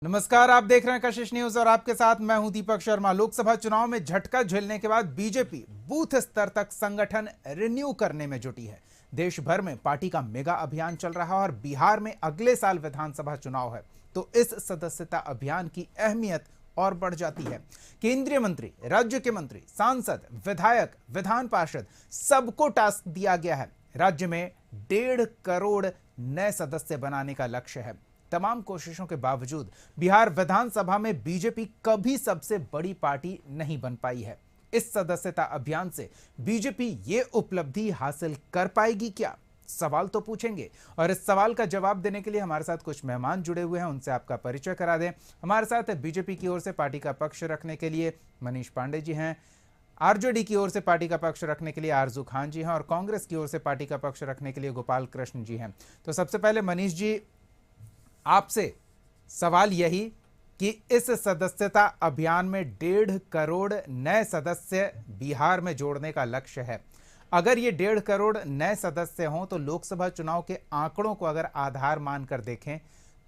नमस्कार, आप देख रहे हैं कशिश न्यूज और आपके साथ मैं हूं दीपक शर्मा। लोकसभा चुनाव में झटका झेलने के बाद बीजेपी बूथ स्तर तक संगठन रिन्यू करने में जुटी है। देश भर में पार्टी का मेगा अभियान चल रहा है और बिहार में अगले साल विधानसभा चुनाव है, तो इस सदस्यता अभियान की अहमियत और बढ़ जाती है। केंद्रीय मंत्री, राज्य के मंत्री, सांसद, विधायक, विधान पार्षद सबको टास्क दिया गया है। राज्य में 1.5 करोड़ नए सदस्य बनाने का लक्ष्य है। तमाम कोशिशों के बावजूद बिहार विधानसभा में बीजेपी कभी सबसे बड़ी पार्टी नहीं बन पाई है। इस सदस्यता अभियान से बीजेपी ये उपलब्धि हासिल कर पाएगी क्या? सवाल तो पूछेंगे और इस सवाल का जवाब देने के लिए हमारे साथ कुछ मेहमान जुड़े हुए हैं, उनसे आपका परिचय करा दें। हमारे साथ बीजेपी की ओर से पार्टी का पक्ष रखने के लिए मनीष पांडे जी हैं, आरजेडी की ओर से पार्टी का पक्ष रखने के लिए आरजू खान जी हैं और कांग्रेस की ओर से पार्टी का पक्ष रखने के लिए गोपाल कृष्ण जी हैं। तो सबसे पहले मनीष जी, आपसे सवाल यही कि इस सदस्यता अभियान में 1.5 करोड़ नए सदस्य बिहार में जोड़ने का लक्ष्य है। अगर ये 1.5 करोड़ नए सदस्य हों तो लोकसभा चुनाव के आंकड़ों को अगर आधार मानकर देखें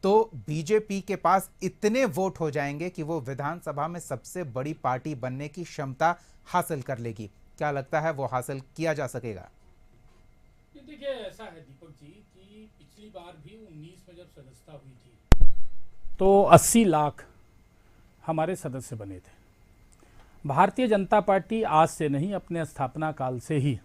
तो बीजेपी के पास इतने वोट हो जाएंगे कि वो विधानसभा में सबसे बड़ी पार्टी बनने की क्षमता हासिल कर लेगी। क्या लगता है वो हासिल किया जा सकेगा? देखिए, ऐसा है दीपक जी कि पिछली बार भी 19 में जब सदस्यता हुई थी तो 80 लाख हमारे सदस्य बने थे। भारतीय जनता पार्टी आज से नहीं, अपने स्थापना काल से ही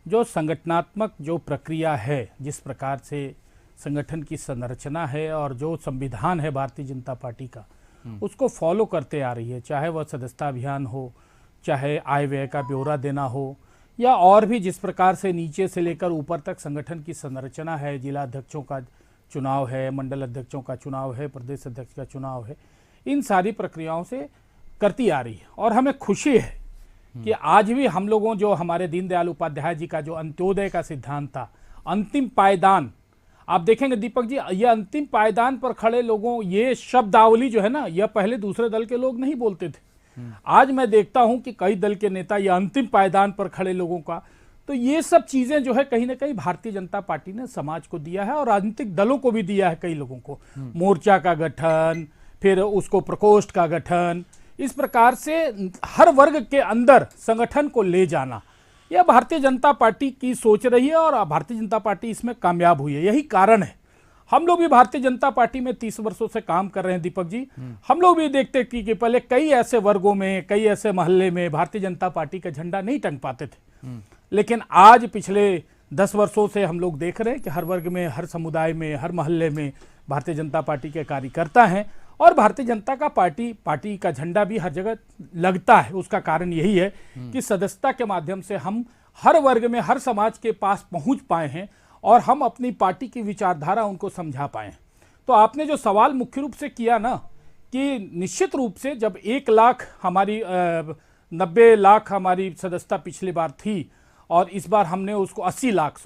जो संगठनात्मक जो प्रक्रिया है, जिस प्रकार से संगठन की संरचना है और जो संविधान है भारतीय जनता पार्टी का, उसको फॉलो करते आ रही है। चाहे वह सदस्यता अभियान हो, चाहे आय व्यय का ब्यौरा देना हो, या और भी जिस प्रकार से नीचे से लेकर ऊपर तक संगठन की संरचना है, जिला अध्यक्षों का चुनाव है, मंडल अध्यक्षों का चुनाव है, प्रदेश अध्यक्ष का चुनाव है, इन सारी प्रक्रियाओं से करती आ रही है। और हमें खुशी है कि आज भी हम लोगों, जो हमारे दीनदयाल उपाध्याय जी का जो अंत्योदय का सिद्धांत था, अंतिम पायदान, आप देखेंगे दीपक जी, ये अंतिम पायदान पर खड़े लोगों, ये शब्दावली जो है ना, यह पहले दूसरे दल के लोग नहीं बोलते थे। आज मैं देखता हूं कि कई दल के नेता ये अंतिम पायदान पर खड़े लोगों का, तो ये सब चीजें जो है कहीं ना कहीं भारतीय जनता पार्टी ने समाज को दिया है और राजनीतिक दलों को भी दिया है। कई लोगों को मोर्चा का गठन, फिर उसको प्रकोष्ठ का गठन, इस प्रकार से हर वर्ग के अंदर संगठन को ले जाना, यह भारतीय जनता पार्टी की सोच रही है और भारतीय जनता पार्टी इसमें कामयाब हुई है। यही कारण है हम लोग भी भारतीय जनता पार्टी में 30 वर्षों से काम कर रहे हैं दीपक जी। हम लोग भी देखते कि पहले कई ऐसे वर्गों में, कई ऐसे मोहल्ले में भारतीय जनता पार्टी का झंडा नहीं टंग पाते थे, लेकिन आज पिछले 10 वर्षों से हम लोग देख रहे हैं कि हर वर्ग में, हर समुदाय में, हर मोहल्ले में भारतीय जनता पार्टी के कार्यकर्ता हैं और भारतीय जनता का पार्टी का झंडा भी हर जगह लगता है। उसका कारण यही है कि सदस्यता के माध्यम से हम हर वर्ग में, हर समाज के पास पहुंच पाए हैं और हम अपनी पार्टी की विचारधारा उनको समझा पाए। तो आपने जो सवाल मुख्य रूप से किया ना, कि निश्चित रूप से जब 1 लाख हमारी 90 लाख हमारी सदस्यता पिछली बार थी और इस बार हमने उसको 80 लाख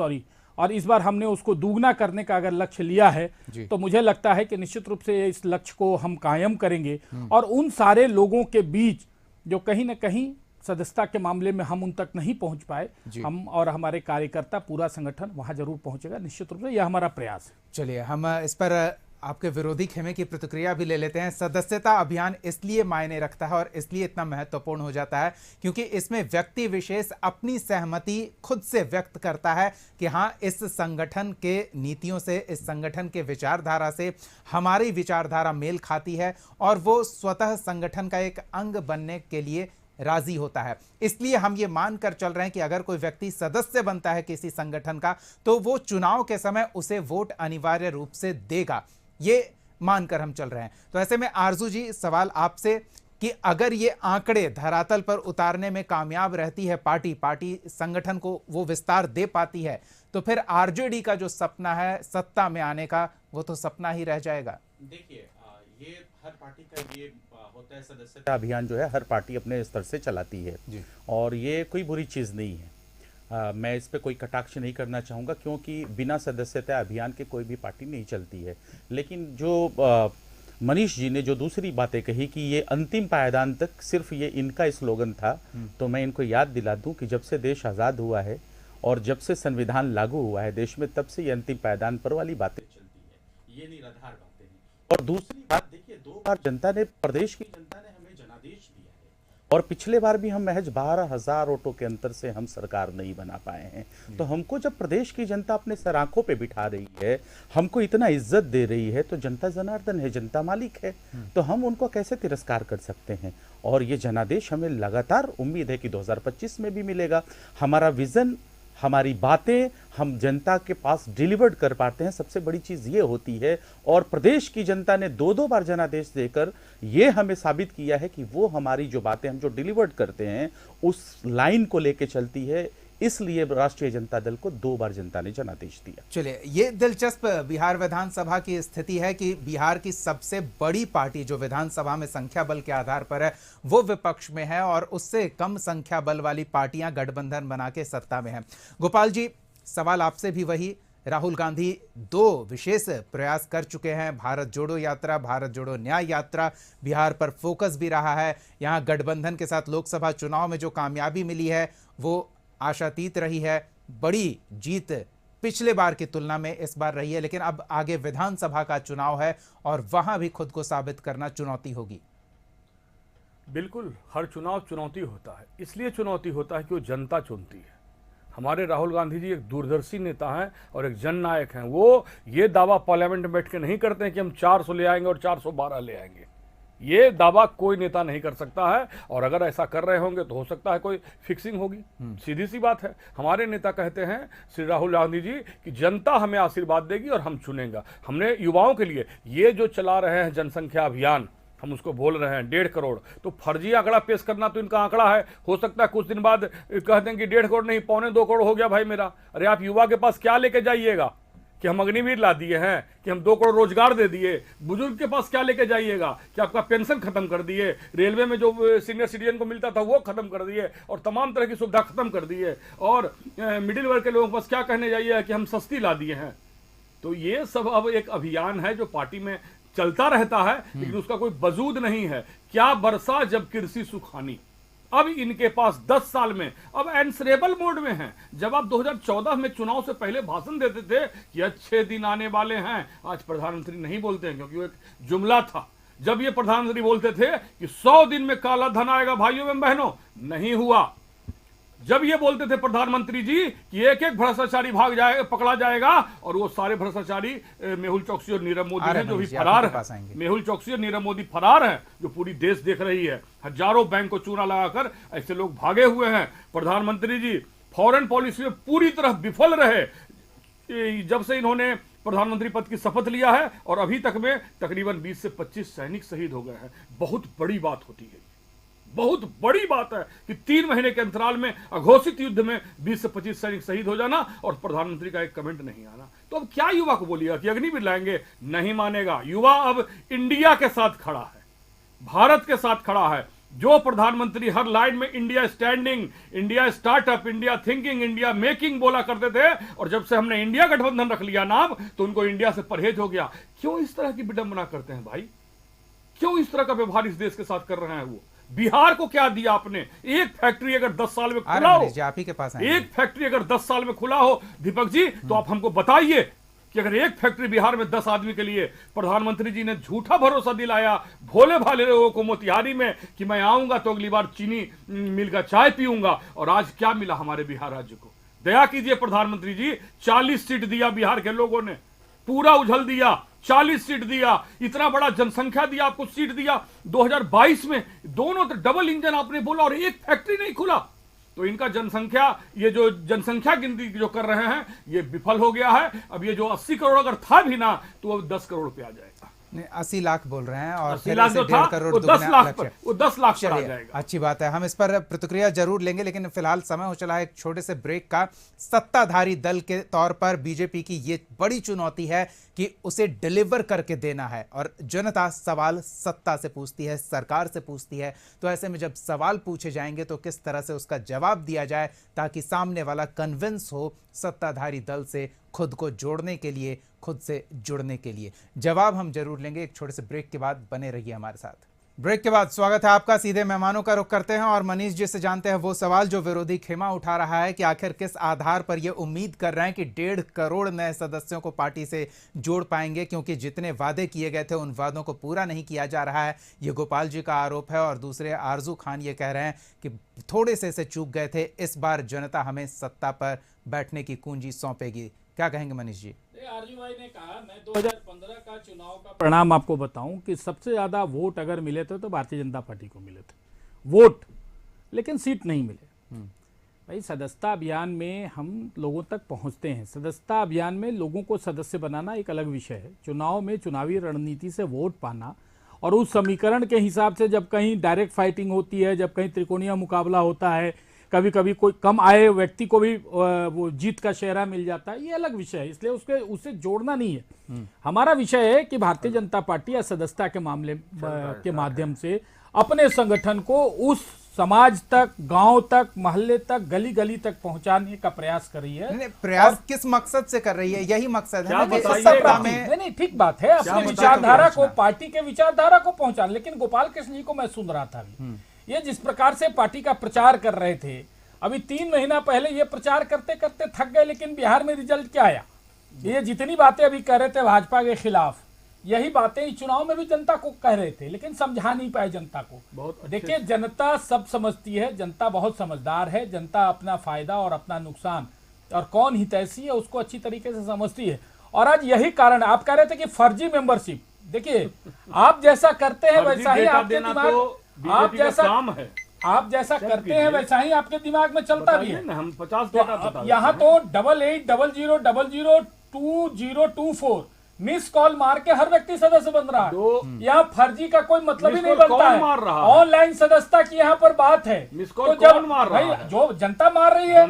और इस बार हमने उसको दुगना करने का अगर लक्ष्य लिया है, तो मुझे लगता है कि निश्चित रूप से इस लक्ष्य को हम कायम करेंगे और उन सारे लोगों के बीच जो कहीं ना कहीं सदस्यता के मामले में हम उन तक नहीं पहुंच पाए, हम और हमारे कार्यकर्ता, पूरा संगठन वहां जरूर पहुंचेगा। निश्चित रूप से यह हमारा प्रयास है। चलिए, हम इस पर आपके विरोधी खेमे की प्रतिक्रिया भी ले लेते हैं। सदस्यता अभियान इसलिए मायने रखता है और इसलिए इतना महत्वपूर्ण हो जाता है क्योंकि इसमें व्यक्ति विशेष अपनी सहमति खुद से व्यक्त करता है कि हाँ, इस संगठन के नीतियों से, इस संगठन के विचारधारा से हमारी विचारधारा मेल खाती है और वो स्वतः संगठन का एक अंग बनने के लिए राजी होता है। इसलिए हम ये मानकर चल रहे हैं कि अगर कोई व्यक्ति सदस्य बनता है किसी संगठन का तो वो चुनाव के समय उसे वोट अनिवार्य रूप से देगा, ये मानकर हम चल रहे हैं। तो ऐसे में आरजू जी, सवाल आपसे कि अगर ये आंकड़े धरातल पर उतारने में कामयाब रहती है पार्टी संगठन को वो विस्तार दे पाती है, तो फिर आरजेडी का जो सपना है सत्ता में आने का, वो तो सपना ही रह जाएगा। देखिए, ये हर पार्टी का ये होता है, सदस्यता अभियान जो है हर पार्टी अपने स्तर से चलाती है और ये कोई बुरी चीज़ नहीं है। मैं इस पे कोई कटाक्ष नहीं करना चाहूँगा क्योंकि बिना सदस्यता अभियान के कोई भी पार्टी नहीं चलती है। लेकिन जो मनीष जी ने जो दूसरी बातें कही कि ये अंतिम पायदान तक सिर्फ ये इनका स्लोगन था, तो मैं इनको याद दिला दूं कि जब से देश आज़ाद हुआ है और जब से संविधान लागू हुआ है देश में, तब से ये अंतिम पायदान पर वाली बातें चलती है, ये निराधार बातें हैं। और दूसरी बात देखिए, बार जनता ने, प्रदेश की जनता ने हमें जनादेश दिया है और पिछले बार भी हम महज 12,000 वोटों के अंतर से हम सरकार नहीं बना पाए हैं। तो हमको जब प्रदेश की जनता अपने सर आंखों पे बिठा रही है, हमको इतना इज्जत दे रही है, तो जनता जनार्दन है, जनता मालिक है, तो हम उनको कैसे तिरस्कार कर सकते हैं। और ये जनादेश हमें लगातार उम्मीद है कि 2025 में भी मिलेगा। हमारा विजन, हमारी बातें हम जनता के पास डिलीवर्ड कर पाते हैं, सबसे बड़ी चीज़ ये होती है। और प्रदेश की जनता ने 2-2 बार जनादेश देकर ये हमें साबित किया है कि वो हमारी जो बातें हम जो डिलीवर्ड करते हैं उस लाइन को लेके चलती है। इसलिए राष्ट्रीय जनता दल को 2 बार जनता ने जनादेश दिया। चलिए, ये दिलचस्प बिहार विधानसभा की स्थिति है कि बिहार की सबसे बड़ी पार्टी जो विधानसभा में संख्या बल के आधार पर है वो विपक्ष में है और उससे कम संख्या बल वाली पार्टियां गठबंधन बना के सत्ता में हैं। गोपाल जी, सवाल आपसे भी वही। राहुल गांधी 2 विशेष प्रयास कर चुके हैं, भारत जोड़ो यात्रा, भारत जोड़ो न्याय यात्रा, बिहार पर फोकस भी रहा है। यहाँ गठबंधन के साथ लोकसभा चुनाव में जो कामयाबी मिली है वो आशातीत रही है। बड़ी जीत पिछले बार की तुलना में इस बार रही है, लेकिन अब आगे विधानसभा का चुनाव है और वहां भी खुद को साबित करना चुनौती होगी। बिल्कुल, हर चुनाव चुनौती होता है, इसलिए चुनौती होता है कि वो जनता चुनती है। हमारे राहुल गांधी जी एक दूरदर्शी नेता हैं और एक जननायक हैं। वो ये दावा पार्लियामेंट में बैठ के नहीं करते हैं कि हम 400 ले आएंगे और 412 ले आएंगे। ये दावा कोई नेता नहीं कर सकता है, और अगर ऐसा कर रहे होंगे तो हो सकता है कोई फिक्सिंग होगी। सीधी सी बात है। हमारे नेता कहते हैं श्री राहुल गांधी जी कि जनता हमें आशीर्वाद देगी और हम चुनेंगे। हमने युवाओं के लिए ये जो चला रहे हैं जनसंख्या अभियान, हम उसको बोल रहे हैं 1.5 करोड़, तो फर्जी आंकड़ा पेश करना तो इनका आंकड़ा है। हो सकता है कुछ दिन बाद कहते हैं कि 1.5 करोड़ नहीं, 1.25 करोड़ हो गया भाई मेरा। अरे आप युवा के पास क्या लेके जाइएगा कि हम अग्निवीर ला दिए हैं, कि हम 2 करोड़ रोजगार दे दिए? बुजुर्ग के पास क्या लेके जाइएगा कि आपका पेंशन खत्म कर दिए, रेलवे में जो सीनियर सिटीजन को मिलता था वो खत्म कर दिए और तमाम तरह की सुविधा खत्म कर दिए, और मिडिल वर्ग के लोगों के पास क्या कहने जाइए कि हम सस्ती ला दिए हैं। तो ये सब अब एक अभियान है जो पार्टी में चलता रहता है, लेकिन उसका कोई वजूद नहीं है। क्या बरसा जब कृषि सुखानी, अब इनके पास 10 साल में अब एंसरेबल मोड में हैं। जब आप 2014 में चुनाव से पहले भाषण देते थे कि अच्छे दिन आने वाले हैं, आज प्रधानमंत्री नहीं बोलते हैं क्योंकि वो एक जुमला था। जब ये प्रधानमंत्री बोलते थे कि 100 दिन में काला धन आएगा भाइयों एवं बहनों, नहीं हुआ। जब ये बोलते थे प्रधानमंत्री जी कि एक-एक भ्रष्टाचारी भाग जाएगा, पकड़ा जाएगा, और वो सारे भ्रष्टाचारी मेहुल चौकसी और नीरव मोदी हैं जो भी फरार है। मेहुल चौकसी और नीरव मोदी फरार हैं, जो पूरी देश देख रही है। हजारों बैंक को चूना लगाकर ऐसे लोग भागे हुए हैं। प्रधानमंत्री जी फॉरेन पॉलिसी में पूरी तरह विफल रहे जब से इन्होंने प्रधानमंत्री पद की शपथ लिया है, और अभी तक में तकरीबन 20 से 25 सैनिक शहीद हो गए हैं। बहुत बड़ी बात होती है, बहुत बड़ी बात है कि 3 महीने के अंतराल में अघोषित युद्ध में 20 से 25 सैनिक शहीद हो जाना और प्रधानमंत्री का एक कमेंट नहीं आना। तो अब क्या युवा को बोलिएगा कि अग्निवीर लाएंगे? नहीं मानेगा। युवा अब इंडिया के साथ खड़ा है, भारत के साथ खड़ा है। जो प्रधानमंत्री हर लाइन में India standing, India startup, India thinking, India making बोला करते थे, और जब से हमने इंडिया गठबंधन रख लिया नाम, तो उनको इंडिया से परहेज हो गया। क्यों इस तरह की विडंबना करते हैं भाई? क्यों इस तरह का व्यवहार इस देश के साथ कर रहे हैं? वो बिहार को क्या दिया आपने? एक फैक्ट्री अगर 10 साल में खुला हो, आप ही के पास एक फैक्ट्री अगर 10 साल में खुला हो दीपक जी, तो आप हमको बताइए कि अगर एक फैक्ट्री बिहार में 10 आदमी के लिए प्रधानमंत्री जी ने झूठा भरोसा दिलाया भोले भाले लोगों को मोतिहारी में कि मैं आऊंगा तो अगली बार चीनी मिल का चाय पीऊंगा, और आज क्या मिला हमारे बिहार राज्य को? दया कीजिए प्रधानमंत्री जी, 40 सीट दिया बिहार के लोगों ने, पूरा उछल दिया, 40 सीट दिया, इतना बड़ा जनसंख्या दिया, आपको सीट दिया। 2022 में दोनों डबल इंजन आपने बोला और एक फैक्ट्री नहीं खुला। तो इनका जनसंख्या, ये जो जनसंख्या गिनती जो कर रहे हैं, ये विफल हो गया है। अब ये जो 80 करोड़ अगर था भी ना, तो अब 10 करोड़ पे आ जाएगा। 80 लाख बोल रहे हैं और 80 लाख जो था वो 10 लाख पर, वो 10 लाख पर आ जाएगा। अच्छी बात है, हम इस पर प्रतिक्रिया जरूर लेंगे, लेकिन फिलहाल समय हो चला है एक छोटे से ब्रेक का। सत्ताधारी दल के तौर पर बीजेपी की ये बड़ी चुनौती है कि उसे डिलीवर करके देना है, और जनता सवाल सत्ता से पूछती है, सरकार से पूछती है। तो ऐसे में जब सवाल पूछे जाएंगे तो किस तरह से उसका जवाब दिया जाए ताकि सामने वाला कन्विंस हो सत्ताधारी दल से खुद को जोड़ने के लिए, खुद से जुड़ने के लिए। जवाब हम जरूर लेंगे एक छोटे से ब्रेक के बाद। बने रहिए हमारे साथ। ब्रेक के बाद स्वागत है आपका। सीधे मेहमानों का रुख करते हैं और मनीष जी से जानते हैं वो सवाल जो विरोधी खेमा उठा रहा है कि आखिर किस आधार पर ये उम्मीद कर रहे हैं कि 1.5 करोड़ नए सदस्यों को पार्टी से जोड़ पाएंगे, क्योंकि जितने वादे किए गए थे उन वादों को पूरा नहीं किया जा रहा है। ये गोपाल जी का आरोप है और दूसरे आरजू खान ये कह रहे हैं कि थोड़े से चूक गए थे, इस बार जनता हमें सत्ता पर बैठने की कुंजी सौंपेगी। क्या कहेंगे मनीष जी? आरजू भाई ने कहा, मैं 2015 का चुनाव का परिणाम आपको बताऊं कि सबसे ज्यादा वोट अगर मिले थे तो भारतीय जनता पार्टी को मिले थे वोट, लेकिन सीट नहीं मिले। भाई सदस्यता अभियान में हम लोगों तक पहुंचते हैं। सदस्यता अभियान में लोगों को सदस्य बनाना एक अलग विषय है। चुनाव में चुनावी रणनीति से वोट पाना और उस समीकरण के हिसाब से जब कहीं डायरेक्ट फाइटिंग होती है, जब कहीं त्रिकोणीय मुकाबला होता है, कभी कभी कोई कम आए व्यक्ति को भी वो जीत का सेहरा मिल जाता है, ये अलग विषय है। इसलिए उसे जोड़ना नहीं है। हमारा विषय है कि भारतीय जनता पार्टी या सदस्यता के मामले के माध्यम से अपने संगठन को उस समाज तक, गांव तक, मोहल्ले तक, गली गली तक पहुंचाने का प्रयास कर रही है। प्रयास किस मकसद से कर रही है? यही मकसद है ना कि बताइए? सत्ता में नहीं, ठीक बात है, अपनी विचारधारा को, पार्टी के विचारधारा को पहुंचाना। लेकिन गोपाल कृष्ण जी को मैं सुन रहा था अभी, ये जिस प्रकार से पार्टी का प्रचार कर रहे थे, अभी 3 महीना पहले ये प्रचार करते करते थक गए, लेकिन बिहार में रिजल्ट क्या आया? ये जितनी बातें अभी कह रहे थे भाजपा के खिलाफ, यही बातें इस चुनाव में भी जनता को कह रहे थे, लेकिन समझा नहीं पाए जनता को। देखिए, जनता सब समझती है, जनता बहुत समझदार है, जनता अपना फायदा और अपना नुकसान और कौन हितैषी है उसको अच्छी तरीके से समझती है। और आज यही कारण है। आप कह रहे थे कि फर्जी मेंबरशिप, देखिए आप जैसा करते हैं वैसा ही आपके दिमाग, आप जैसा करते हैं वैसा ही आपके दिमाग में चलता भी है। हम 50 तो यहाँ तो 8800002024 मिस कॉल मार के हर व्यक्ति सदस्य बन रहा है। यहाँ फर्जी का कोई मतलब ही नहीं बनता है। ऑनलाइन सदस्यता की यहाँ पर बात है। तो जब भाई जो जनता मार रही है,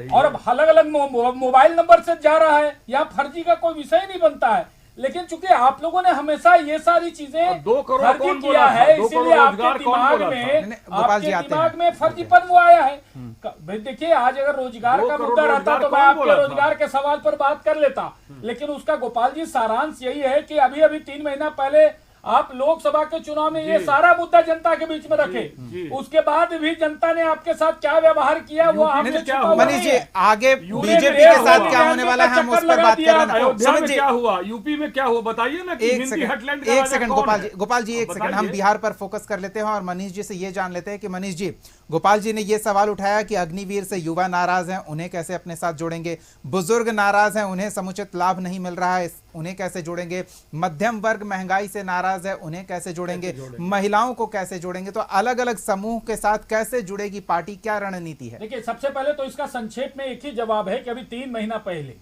और अब अलग अलग मोबाइल नंबर से जा रहा है, यहाँ फर्जी का कोई विषय नहीं बनता है। लेकिन चूंकि आप लोगों ने हमेशा ये सारी चीजें 2 करोड़ फर्जी किया है, इसीलिए आपके दिमाग में फर्जीपन वो आया है। देखिए, आज अगर रोजगार का मुद्दा रहता तो मैं आपके रोजगार के सवाल पर बात कर लेता, लेकिन उसका गोपाल जी सारांश यही है कि अभी 3 महीना पहले आप लोकसभा के चुनाव में ये सारा मुद्दा जनता के बीच में रखे, उसके बाद भी जनता ने आपके साथ क्या व्यवहार किया वो आपने छुपा हुआ मनीष जी, आगे बीजेपी के साथ क्या होने वाला है हम उस पर बात कर रहे हैं। अयोध्या में क्या हुआ, यूपी में क्या हुआ, बताइए ना। एक सेकंड गोपाल जी एक सेकंड, हम बिहार पर फोकस कर लेते हैं और मनीष जी से ये जान लेते हैं कि मनीष जी, गोपाल जी ने ये सवाल उठाया कि अग्निवीर से युवा नाराज हैं, उन्हें कैसे अपने साथ जोड़ेंगे? बुजुर्ग नाराज हैं, उन्हें समुचित लाभ नहीं मिल रहा है, उन्हें कैसे जोड़ेंगे? मध्यम वर्ग महंगाई से नाराज है, उन्हें कैसे जोड़ेंगे? महिलाओं को कैसे जोड़ेंगे? तो अलग अलग समूह के साथ कैसे जुड़ेगी पार्टी, क्या रणनीति है? देखिए, सबसे पहले तो इसका संक्षेप में एक ही जवाब है कि अभी 3 महीना पहले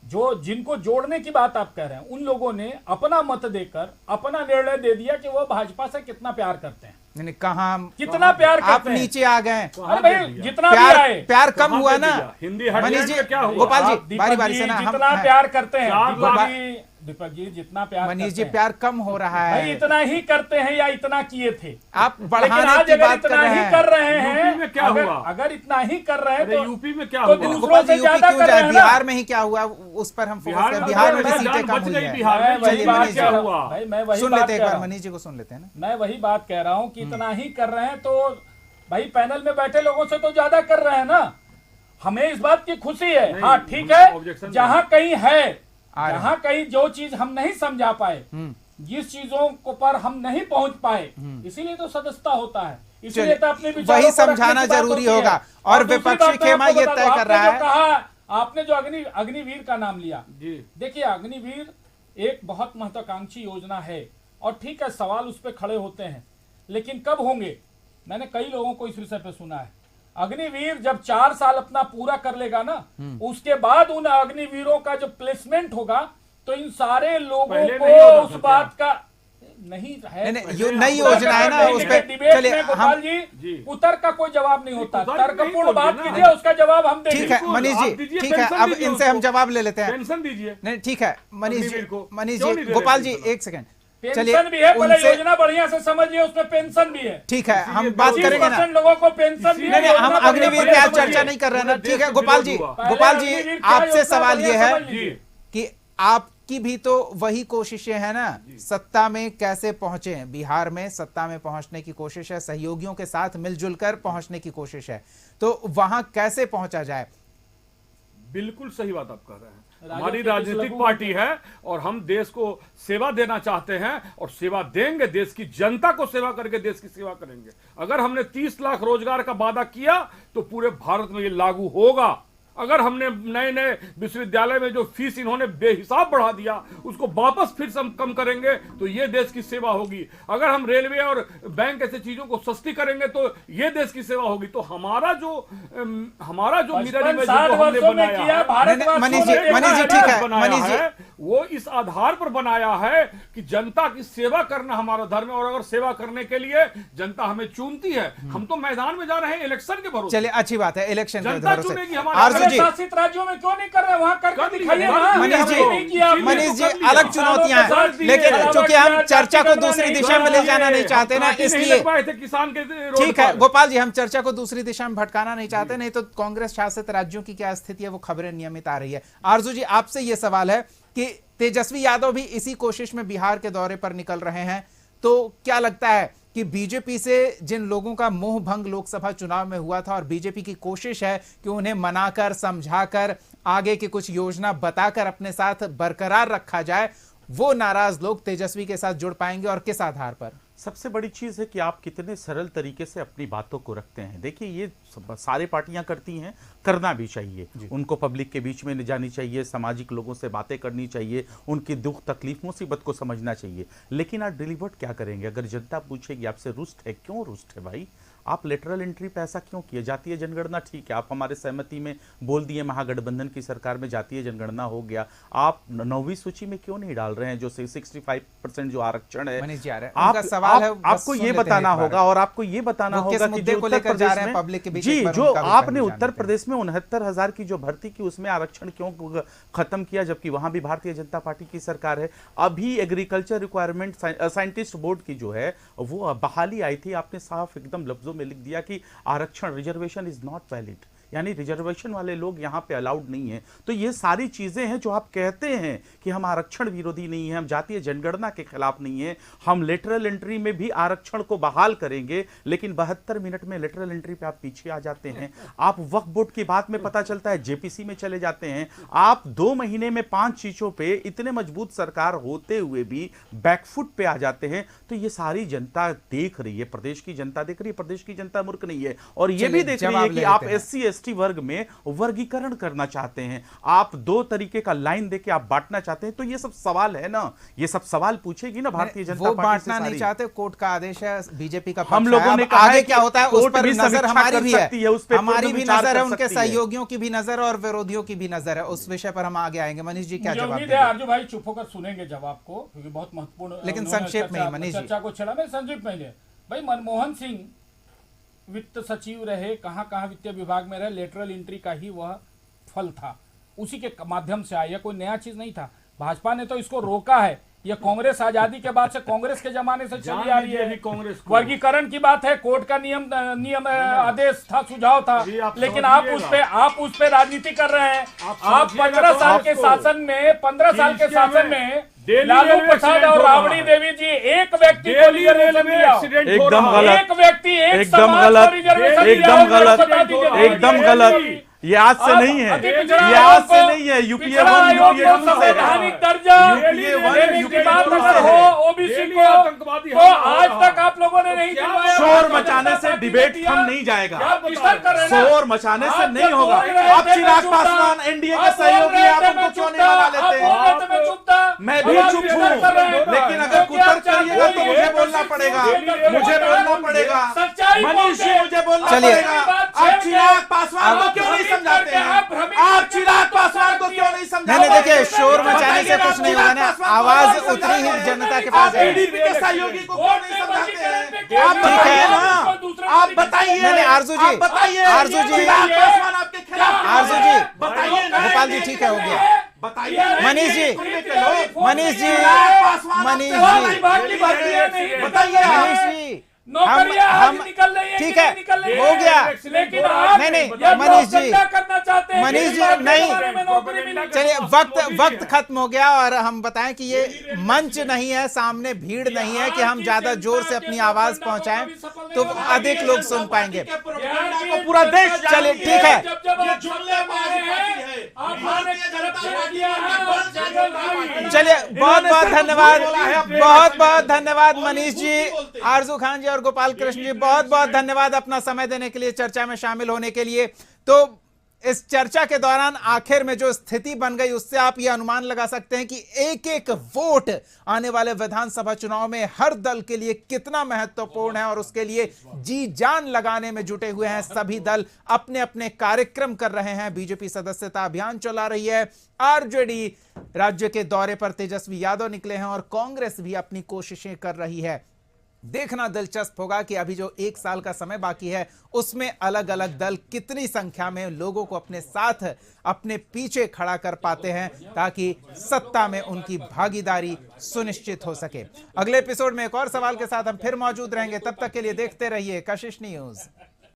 जिनको जोड़ने की बात आप कह रहे हैं, उन लोगों ने अपना मत देकर अपना निर्णय दे दिया कि वो भाजपा से कितना प्यार करते हैं। कहाँ कितना प्यार करते आप नीचे आ गए? अरे भाई, जितना भी आए, प्यार कम हुआ ना। हिंदी मनीष जी, क्या हुआ? गोपाल जी बारी बारी से ना, जितना प्यार करते हैं दीपक जी, जितना प्यार मनीष जी, प्यार कम हो रहा है। भाई इतना ही करते हैं या इतना किए थे? आप बढ़ाने की बात कर रहे हैं। कर रहे हैं, यूपी में क्या हुआ? अगर इतना ही कर रहे हैं तो यूपी में क्या तो हुआ? दूसरों से ज्यादा कर रहे हैं। बिहार में ही क्या हुआ उस पर हम फोकस करें। बिहार में भी सीटें कम हुई है। वही बात क्या हुआ भाई, मैं वही सुन लेते हैं, एक बार मनीष जी को सुन लेते हैं ना। मैं वही बात कह रहा हूँ कि इतना ही कर रहे हैं तो भाई पैनल में बैठे लोगों से तो ज्यादा कर रहे हैं ना। हमें इस बात की खुशी है। हाँ ठीक है, जहाँ कहीं है, जहाँ कहीं जो चीज हम नहीं समझा पाए, जिस चीजों को पर हम नहीं पहुंच पाए, इसीलिए तो सदस्यता होता है। इसलिए तो अपने वही समझाना जरूरी होगा। और विपक्षी खेमा ये तय कर रहा है। कहा आपने जो अग्निवीर का नाम लिया, देखिए अग्निवीर एक बहुत महत्वाकांक्षी योजना है और ठीक है, सवाल उस पर खड़े होते हैं, लेकिन कब होंगे? मैंने कई लोगों को इस विषय पे सुना है। अग्निवीर जब 4 साल अपना पूरा कर लेगा ना, उसके बाद उन अग्निवीरों का जो प्लेसमेंट होगा तो इन सारे लोगों को उस बात का नहीं है। नई योजना है ना, उस पे चलिए गोपाल जी, उत्तर का कोई जवाब नहीं होता, तर्कपूर्ण बात कीजिए, उसका जवाब हम देंगे। ठीक है मनीष जी, ठीक है, अब इनसे हम जवाब ले लेते हैं। पेंशन दीजिए। नहीं ठीक है मनीष जी, गोपाल जी एक सेकंड, पेंशन भी है, पहले योजना बढ़िया से समझिए, उसमें पेंशन भी है। ठीक है, हम बात करेंगे ना। लोगों को पेंशन भी है। हम अग्निवीर पे आज चर्चा नहीं कर रहे हैं ना। ठीक है गोपाल जी, आपसे सवाल ये है कि आप आपकी भी तो वही कोशिशें हैं ना, सत्ता में कैसे पहुंचे। बिहार में सत्ता में पहुंचने की कोशिश है, सहयोगियों के साथ मिलजुल कर पहुंचने की कोशिश है, तो वहां कैसे पहुंचा जाए। बिल्कुल सही बात आप कह रहे हैं। हमारी राजनीतिक पार्टी है और हम देश को सेवा देना चाहते हैं और सेवा देंगे, देश की जनता को सेवा करके देश की सेवा करेंगे। अगर हमने 30 लाख रोजगार का वादा किया तो पूरे भारत में ये लागू होगा। अगर हमने नए नए विश्वविद्यालय में जो फीस इन्होंने बेहिसाब बढ़ा दिया उसको वापस फिर से हम कम करेंगे तो ये देश की सेवा होगी। अगर हम रेलवे और बैंक ऐसे चीजों को सस्ती करेंगे तो ये देश की सेवा होगी। तो हमारा जो मिरर इमेज जो हमने बनाया है, मनीष जी ठीक है, मनीष जी वो इस आधार पर बनाया है कि जनता की सेवा करना हमारा धर्म है और अगर सेवा करने के लिए जनता हमें चुनती है, हम तो मैदान में जा रहे हैं इलेक्शन के भरोसे। चलिए अच्छी बात है, इलेक्शन के जनता भरोसे। चुनेगी हमारे शासित राज्यों में क्यों नहीं कर रहे, वहां करके दिखाइए ना। मनीष जी अलग चुनौतियां हैं, लेकिन चूंकि हम चर्चा को दूसरी दिशा में ले जाना नहीं चाहते ना, इसलिए किसान के ठीक है गोपाल जी, हम चर्चा को दूसरी दिशा में भटकाना नहीं चाहते, नहीं तो कांग्रेस शासित राज्यों की क्या स्थिति है वो खबरें नियमित आ रही है। आरजू जी आपसे यह सवाल है कि तेजस्वी यादव भी इसी कोशिश में बिहार के दौरे पर निकल रहे हैं, तो क्या लगता है कि बीजेपी से जिन लोगों का मोह भंग लोकसभा चुनाव में हुआ था और बीजेपी की कोशिश है कि उन्हें मनाकर समझाकर आगे की कुछ योजना बताकर अपने साथ बरकरार रखा जाए, वो नाराज लोग तेजस्वी के साथ जुड़ पाएंगे और किस आधार पर? सबसे बड़ी चीज़ है कि आप कितने सरल तरीके से अपनी बातों को रखते हैं। देखिए ये सारी पार्टियां करती हैं, करना भी चाहिए, उनको पब्लिक के बीच में ले जानी चाहिए, सामाजिक लोगों से बातें करनी चाहिए, उनकी दुख तकलीफ मुसीबत को समझना चाहिए। लेकिन आप डिलीवर्ड क्या करेंगे? अगर जनता पूछेगी आपसे रुष्ट है, क्यों रुष्ट है भाई? आप लेटरल एंट्री पे ऐसा क्यों किए? जातीय जनगणना ठीक है, आप हमारे सहमति में बोल दिए, महागठबंधन की सरकार में जातीय जनगणना हो गया, आप 9वीं सूची में क्यों नहीं डाल रहे हैं जो 65% जो आरक्षण है? आपको ये बताना होगा और आपको ये बताना होगा कि जो उत्तर प्रदेश में पब्लिक के बीच जी जो आपने उत्तर प्रदेश में 69,000 की जो भर्ती की उसमें आरक्षण क्यों खत्म किया, जबकि वहां भी भारतीय जनता पार्टी की सरकार है। अभी एग्रीकल्चर रिक्वायरमेंट साइंटिस्ट बोर्ड की जो है वो बहाली आई थी, आपने साफ एकदम लफ्जों में लिख दिया कि आरक्षण रिजर्वेशन इज नॉट वैलिड, यानी रिजर्वेशन वाले लोग यहां पे अलाउड नहीं है। तो ये सारी चीजें हैं जो आप कहते हैं कि हम आरक्षण विरोधी नहीं है, हम जातीय जनगणना के खिलाफ नहीं है, हम लेटरल एंट्री में भी आरक्षण को बहाल करेंगे, लेकिन 72 मिनट में लेटरल एंट्री पे आप पीछे आ जाते हैं। आप वक्फ बोर्ड की बात में पता चलता है जेपीसी में चले जाते हैं। आप 2 महीने में 5 चीजों पे इतने मजबूत सरकार होते हुए भी बैकफुट पे आ जाते हैं। तो ये सारी जनता देख रही है, प्रदेश की जनता देख रही है, प्रदेश की जनता मूर्ख नहीं है। और ये भी देख रही है कि आप SC/ST वर्ग में वर्गीकरण करना चाहते हैं, आप 2 तरीके का लाइन देके आप बांटना चाहते हैं। तो ये सब सवाल है ना, ये सब सवाल पूछेगी ना भारतीय जनता पार्टी। बांटना नहीं चाहते, कोर्ट का आदेश है, बीजेपी का हम लोगों ने कहा आगे क्या होता है उस पर नजर हमारी भी है, हमारी भी नजर है, उनके है, सहयोगियों की भी नजर है और विरोधियों की भी नजर है। उस विषय पर हम आगे आएंगे। मनीष जी क्या जवाब देंगे? अर्जुन भाई चुप होकर सुनेंगे जवाब को, क्योंकि बहुत महत्वपूर्ण, लेकिन संक्षेप में मनीष जी चर्चा को छेड़ा में संक्षेप में भाई। मनमोहन सिंह वित्त सचिव रहे, कहां वित्तीय विभाग में रहे, लेटरल एंट्री का ही वह फल था, उसी के माध्यम से आया, कोई नया चीज नहीं था। भाजपा ने तो इसको रोका है, ये कांग्रेस आजादी के बाद से, कांग्रेस के जमाने से चली आ रही है। कांग्रेस वर्गीकरण की बात है, कोर्ट का नियम आदेश था, सुझाव था, लेकिन आप उस पे राजनीति कर रहे हैं। आप 15 साल के शासन में, 15 साल के शासन में लालू प्रसाद और राबड़ी देवी जी एक व्यक्ति को रिजर्वेशन दिया, एकदम गलत, एक व्यक्ति एकदम गलत, एकदम गलत, एकदम गलत। ये आज से नहीं है, ये आज से नहीं है। यूपीए 1 यूपीए 2 से दर्जा की बात अगर हो ओबीसी को, तो आज तक आप लोगों ने नहीं दिलवाया। शोर मचाने से डिबेट थम नहीं जाएगा, शोर मचाने से नहीं होगा। आप चिराग पासवान एनडीए के सहयोगी, आप उनको क्यों नहीं मना लेते हैं? मैं भी चुप हूँ, लेकिन अगर कुतर करिएगा तो मुझे बोलना पड़ेगा, मुझे बोलना पड़ेगा, मनीष जी मुझे बोलना पड़ेगा। आप चिराग पासवान को क्यों नहीं समझाते हैं? आप चिराग पासवान को क्यों नहीं समझाते? नहीं देखिए, शोर मचाने से कुछ नहीं होगा ना, आवाज उतरी ही जनता के पास है। टीडीपी के सहयोगी को क्यों नहीं समझाते हैं? आप बताइए ना, आप बताइए, आरजू जी, बताइए, आरजू जी, चिराग पासवान आपके खिलाफ, आरजू जी बताइए ना, गोपाल जी ठीक है, हो गया। बताइए मनीष जी, मनीष जी, मनीष जी, बताइए मनीष जी, नौकरियां आज निकल रही हैं, ठीक कि है, नहीं निकल रही हो हैं? गया। लेकिन आज नहीं, नहीं, जब लोग मनीष जी, धंधा करना चाहते हैं, मनीष जी, गरीब नहीं। के बारे में नौकरी मिली। चलिए, वक्त खत्म हो गया और हम बताएं कि ये मंच नहीं है, सामने भीड़ नहीं है कि हम ज्यादा जोर से अपनी आवाज पहुंचाएं तो अधिक लोग सुन पाएंगे। पूरा देश चलिए, ठीक है। चलिए, बहुत बहुत धन्यवाद, बहुत बहुत धन्यवाद मनीष जी, आरजू खान जी और गोपाल कृष्ण जी, बहुत बहुत धन्यवाद अपना समय देने के लिए, चर्चा में शामिल होने के लिए। तो इस चर्चा के दौरान आखिर में जो स्थिति बन गई उससे आप यह अनुमान लगा सकते हैं कि एक एक वोट आने वाले विधानसभा चुनाव में हर दल के लिए कितना महत्वपूर्ण है और उसके लिए जी जान लगाने में जुटे हुए हैं। सभी दल अपने अपने कार्यक्रम कर रहे हैं। बीजेपी सदस्यता अभियान चला रही है, आरजेडी राज्य के दौरे पर तेजस्वी यादव निकले हैं और कांग्रेस भी अपनी कोशिशें कर रही है। देखना दिलचस्प होगा कि अभी जो 1 साल का समय बाकी है उसमें अलग अलग दल कितनी संख्या में लोगों को अपने साथ, अपने पीछे खड़ा कर पाते हैं ताकि सत्ता में उनकी भागीदारी सुनिश्चित हो सके। अगले एपिसोड में एक और सवाल के साथ हम फिर मौजूद रहेंगे। तब तक के लिए देखते रहिए कशिश न्यूज।